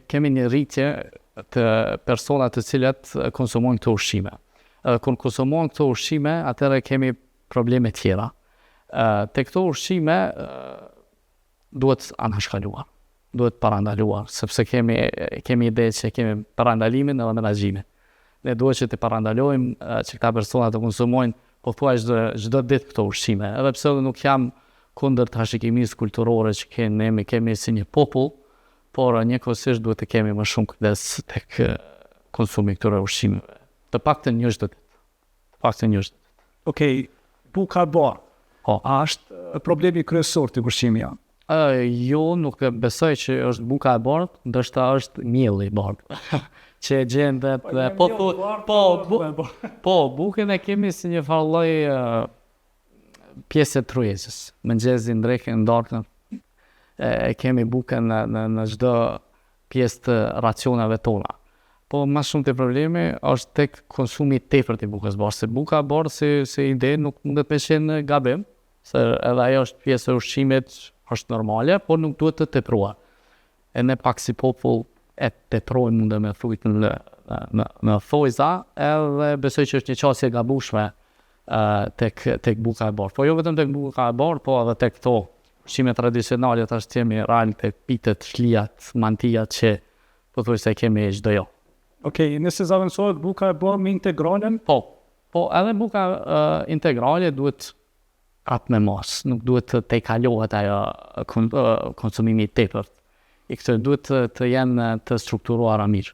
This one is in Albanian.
kemi një rritje të persona të cilat konsumojnë këto ushqime. Kur konsumojnë këto ushqime, atëherë kemi probleme tjera. Te këto ushqime duhet anashkaluar, duhet parandaluar, sepse kemi ide që kemi parandalimin edhe menaxhimin. Ne duhet që të parandalojmë që këta persona të konsumojnë pothuajse çdo ditë këto ushqime, edhe pse nuk jam kundër trashëgimisë kulturore që kemi si një popull, por njëkohësisht duhet të kemi më shumë kujdes tek konsumi këtyre ushqimeve. Të paktën një çdo ditë. Okej, buka e bardhë. Po. A është problemi kryesor të ushqimit? Jo, nuk besoj që është buka e bardhë, ndoshta është mielli i bardhë. Që gjendet bukën e kemi si një farë lloj pjesë truesës. Mëngjesi, drekën, darkën e kemi bukën në çdo pjesë të racioneve tona. Po më shumë të problemi është tek konsumi i tepërt i bukës bardhë. Se buka e bardhë si ide nuk mundet me qenë gabim, se edhe ajo është pjesë e ushqimit, është normale, por nuk duhet të tepruar. E ne pak si popull e teprojmë mundë me frujt në thojza, edhe besoj që është një qasje gabueshme tek buka e bardhë. Po jo vetëm tek buka e bardhë, po edhe tek këto ushqime tradicionale, tash jemi rall tek pitet, shlijat, mantijat që pothuajse kemi çdo jo. Okej, nëse zaventohet buka e bardhë me integralen? Po edhe buka integrale duhet atë me mos, nuk duhet të tejkalohet ajo konsumimi i tepërt. I këtë duhet të jenë të strukturuara mirë.